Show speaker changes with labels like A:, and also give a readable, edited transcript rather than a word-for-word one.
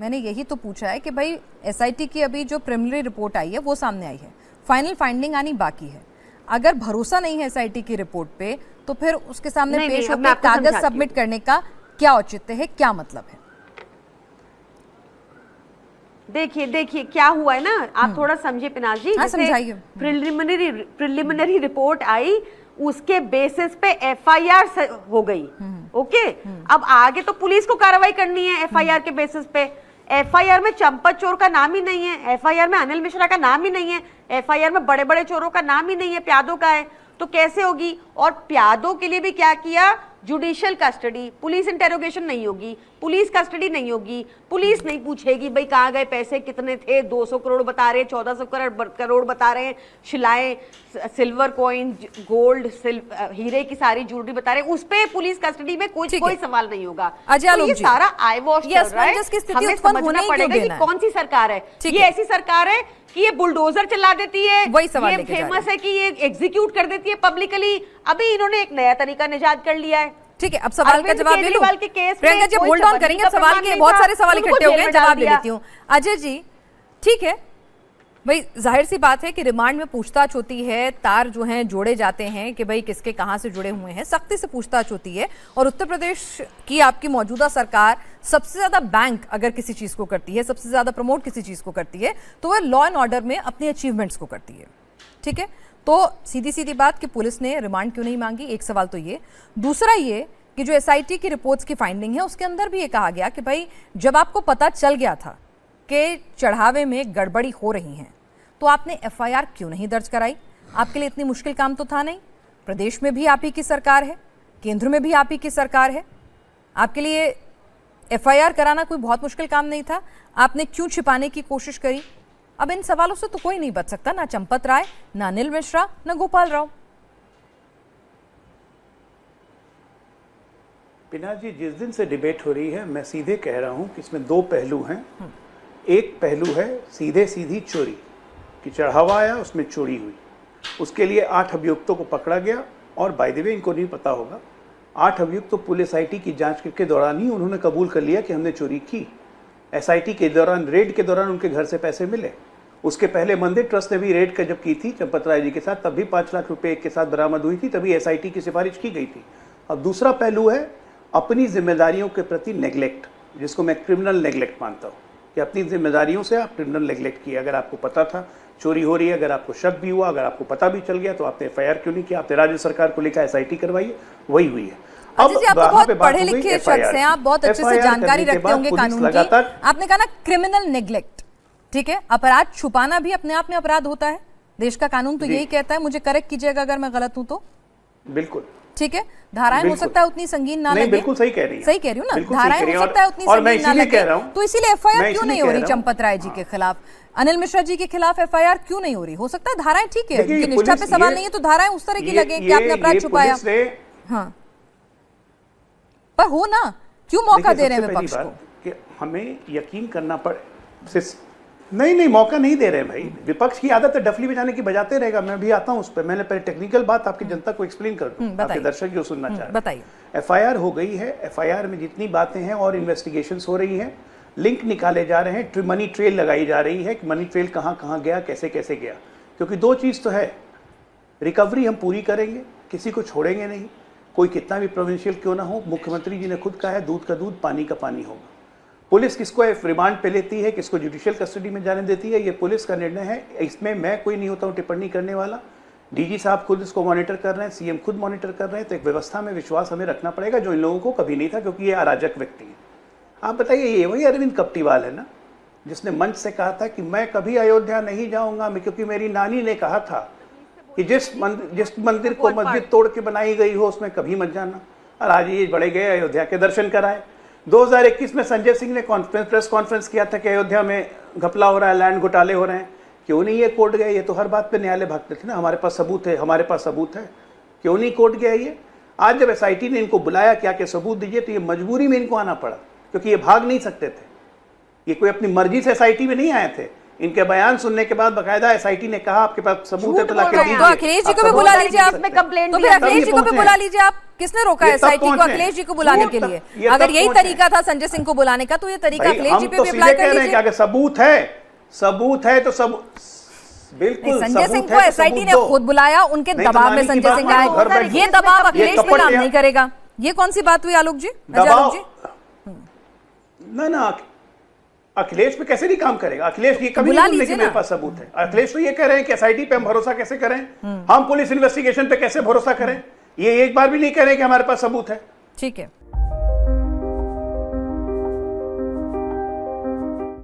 A: मैंने यही तो पूछा है कि भाई एसआईटी की अभी जो प्रिलिमिनरी रिपोर्ट आई है वो सामने आई है, फाइनल फाइंडिंग आनी बाकी है। अगर भरोसा नहीं है एसआईटी की रिपोर्ट पे तो फिर उसके सामने पेश होकर कागज सबमिट करने का क्या औचित्य है, क्या मतलब है?
B: देखिए क्या हुआ है ना, आप थोड़ा समझे पिनाज जी।
A: हाँ, समझाइए।
B: प्रिलिमिनरी रिपोर्ट आई, उसके बेसिस पे एफआईआर हो गई। ओके, अब आगे तो पुलिस को कार्रवाई करनी है एफआईआर के बेसिस पे। एफआईआर में चंपत चोर का नाम ही नहीं है, एफआईआर में अनिल मिश्रा का नाम ही नहीं है, एफआईआर में बड़े बड़े चोरों का नाम ही नहीं है, प्यादों का है, तो कैसे होगी? और प्यादों के लिए भी क्या किया, जुडिशियल कस्टडी, पुलिस इंटेरोगेशन नहीं होगी, पुलिस कस्टडी नहीं होगी, पुलिस नहीं पूछेगी भाई कहाँ गए पैसे, कितने थे, 200 करोड़ बता रहे हैं, 1400 करोड़ बता रहे हैं, शिलाएं, सिल्वर कॉइन, गोल्ड, हीरे की सारी ज्वेलरी बता रहे हैं, उस पे पुलिस कस्टडी में कोई सवाल नहीं होगा। तो ये सारा आई वॉश चल रहा है, हमें समझना पड़ेगा कि कौन सी सरकार है। ये ऐसी सरकार है कि ये बुलडोजर चला देती है, ये फेमस है कि ये एग्जीक्यूट कर देती है पब्लिकली। अभी इन्होंने एक नया तरीका निजात कर लिया है।
A: ठीक है, अब सवाल का जवाब ले लो प्रियंका जी, होल्ड ऑन करेंगे, सवाल के बहुत सारे सवाल इकट्ठे हो गए, जवाब ले लेती हूँ। अजय जी, ठीक है भाई, जाहिर सी बात है कि रिमांड में पूछताछ होती है, तार जो हैं जोड़े जाते हैं कि भाई किसके कहां से जुड़े हुए हैं, सख्ती से पूछताछ होती है। और उत्तर प्रदेश की आपकी मौजूदा सरकार सबसे ज्यादा बैंक अगर किसी चीज को करती है, सबसे ज्यादा प्रमोट किसी चीज को करती है, तो वह लॉ एंड ऑर्डर में अपनी अचीवमेंट्स को करती है। ठीक है, तो सीधी सीधी बात कि पुलिस ने रिमांड क्यों नहीं मांगी, एक सवाल तो ये। दूसरा ये कि जो एसआईटी की रिपोर्ट्स की फाइंडिंग है उसके अंदर भी ये कहा गया कि भाई जब आपको पता चल गया था कि चढ़ावे में गड़बड़ी हो रही है तो आपने एफआईआर क्यों नहीं दर्ज कराई? आपके लिए इतनी मुश्किल काम तो था नहीं, प्रदेश में भी आप ही की सरकार है, केंद्र में भी आप ही की सरकार है, आपके लिए एफआईआर कराना कोई बहुत मुश्किल काम नहीं था, आपने क्यों छिपाने की कोशिश करी? अब इन सवालों से तो कोई नहीं बच सकता, ना चंपत राय, ना अनिल मिश्रा, ना गोपाल राव।
C: पिनाज जी, जिस दिन से डिबेट हो रही है मैं सीधे कह रहा हूं कि इसमें दो पहलू हैं। एक पहलू है सीधे सीधी चोरी कि चढ़ावा आया, उसमें चोरी हुई, उसके लिए 8 अभियुक्तों को पकड़ा गया। और बाय द वे इनको नहीं पता होगा, 8 अभियुक्त तो पुलिस एसआईटी की जांच के दौरान ही उन्होंने कबूल कर लिया कि हमने चोरी की। एसआईटी के दौरान, रेड के दौरान उनके घर से पैसे मिले। उसके पहले मंदिर ट्रस्ट ने भी रेड का जब की थी चंपत राय जी के साथ, तब भी 5 लाख रुपए एक के साथ बरामद हुई थी, तभी एसआईटी की सिफारिश की गई थी। अब दूसरा पहलू है अपनी जिम्मेदारियों के प्रति नेग्लेक्ट, जिसको मैं क्रिमिनल नेग्लेक्ट मानता हूँ कि अपनी जिम्मेदारियों से आप क्रिमिनल नेग्लेक्ट किया। अगर आपको पता था चोरी हो रही है, अगर आपको शक भी हुआ, अगर आपको पता भी चल गया, तो आपने एफआईआर क्यों नहीं किया? आपने राज्य सरकार को लेकर एसआईटी करवाई, वही हुई है।
A: अब आप बहुत पढ़े लिखे शख्स हैं, आप बहुत अच्छे से जानकारी रखते होंगे कानून की। आपने कहा ना क्रिमिनल नेग्लेक्ट, ठीक है, अपराध छुपाना भी अपने आप में अपराध होता है, देश का कानून तो यही कहता है। मुझे करेक्ट कीजिएगा अगर मैं गलत हूं तो।
C: बिल्कुल ठीक
A: है, धाराएं हो सकता है उतनी संगीन ना लगे।
C: बिल्कुल सही कह रही है,
A: सही कह रही हूँ ना, धाराएं हो सकता है उतनी संगीन ना लगे, तो इसीलिए एफआईआर क्यों नहीं हो रही चंपत राय जी के खिलाफ, अनिल मिश्रा जी के खिलाफ एफआईआर क्यों नहीं हो रही? हो सकता है धाराएं ठीक है, उनकी निष्ठा पे सवाल नहीं है, तो धाराएं उस तरह की लगे कि आपने अपराध छुपाया। हाँ, पर हो ना, क्यों मौका दे रहे हैं विपक्ष को?
C: हमें यकीन करना पड़े। नहीं, मौका नहीं दे रहे भाई। विपक्ष की आदत है डफली बजाने की, बजाते रहेगा। मैं भी आता हूं उस पर। मैंने पहले टेक्निकल बात आपकी जनता को एक्सप्लेन कर दूं, आपके दर्शक जो सुनना चाह रहे हैं।
A: बताइए।
C: एफआईआर हो गई है, एफआईआर में जितनी बातें हैं और इन्वेस्टिगेशंस हो रही हैं, लिंक निकाले जा रहे हैं, मनी ट्रेल लगाई जा रही है कि मनी ट्रेल कहाँ कहाँ गया, कैसे कैसे गया। क्योंकि दो चीज़ तो है, रिकवरी हम पूरी करेंगे, किसी को छोड़ेंगे नहीं, कोई कितना भी प्रोविंशियल क्यों ना हो। मुख्यमंत्री जी ने खुद कहा है, दूध का दूध पानी का पानी होगा। पुलिस किसको रिमांड पे लेती है, किसको जुडिशियल कस्टडी में जाने देती है, ये पुलिस का निर्णय है। इसमें मैं कोई नहीं होता हूँ टिप्पणी करने वाला। डीजी साहब खुद इसको मॉनिटर कर रहे हैं, सीएम खुद मॉनिटर कर रहे हैं। तो एक व्यवस्था में विश्वास हमें रखना पड़ेगा, जो इन लोगों को कभी नहीं था, क्योंकि ये अराजक व्यक्ति हैं। आप बताइए, ये वही अरविंद कपटीवाल है ना, जिसने मंच से कहा था कि मैं कभी अयोध्या नहीं जाऊंगा, क्योंकि मेरी नानी ने कहा था कि जिस मंदिर को मस्जिद तोड़ के बनाई गई हो उसमें कभी मत जाना। और आज ये बड़े गए, अयोध्या के दर्शन कराए। 2021 में संजय सिंह ने प्रेस कॉन्फ्रेंस किया था कि अयोध्या में घपला हो रहा है, लैंड घोटाले हो रहे हैं। क्यों नहीं ये कोर्ट गए? ये तो हर बात पे न्यायालय भागते थे ना, हमारे पास सबूत है, हमारे पास सबूत है। क्यों नहीं कोर्ट गया ये? आज जब एसआईटी ने इनको बुलाया क्या के सबूत दीजिए, तो ये मजबूरी में इनको आना पड़ा, क्योंकि ये भाग नहीं सकते थे। ये कोई अपनी मर्जी से एसआईटी में नहीं आए थे, इनके बयान सुनने के बाद बकायदा एसआईटी ने कहा आपके पास सबूत है तो लाके दीजिए।
A: तो अखिलेश जी को भी
C: आप
A: बुला
C: सबूत
A: लीजिए आप,
B: इसमें कंप्लेंट
A: तो
B: भी
A: फिर
B: है।
A: अखिलेश जी को भी
C: पहुंचे
A: बुला
C: हैं।
A: लीजिए आप। किसने रोका
C: ये तब
A: एसआईटी को
C: पहुंचे हैं।
A: अखिलेश जी को बुलाने के लिए?
C: ये
A: अगर
C: तब
A: यही
C: पहुंचे
A: तरीका था संजय सिंह को बुलाने का तो ये तरीका
C: भाई,
A: अखिलेश जी
C: हम
A: पे
C: तो
A: भी
C: सीधे
A: अप्लाई
C: कह
A: कर
C: रहे हैं कि
A: लीजिए।
C: अगर सबूत है तो सब बिल्कुल
A: संजय सिंह
C: सबूत
A: को
C: है तो
A: एसआईटी
C: सबूत
A: ने
C: दो।
A: खुद बुलाया, उनके
C: नहीं तो
A: दबाव में
C: नानी की
A: संजय
C: बात
A: सिंह
C: मानो, घर
A: आए,
C: बैठ
A: ये
C: के।
A: दबाव अखिलेश पे
C: कपट
A: काम
C: यहाँ-
A: नहीं करेगा। ये कौन सी बात हुई आलोक जी, अजय
C: दबाव
A: आलोक जी?
C: ना अखिलेश पे कैसे नहीं काम करेगा? अखिलेश ये कभी
A: बुला
C: नहीं बोलने
A: लीजिए
C: कि मेरे
A: ना।
C: पास सबूत है। अखिलेश तो ये कह रहे हैं कि एसआईटी पे हम भरोसा कैसे करें, हम पुलिस इन्वेस्टिगेशन पे कैसे भरोसा करें। ये एक बार भी नहीं कह रहे कि हमारे पास सबूत है।
A: ठीक है।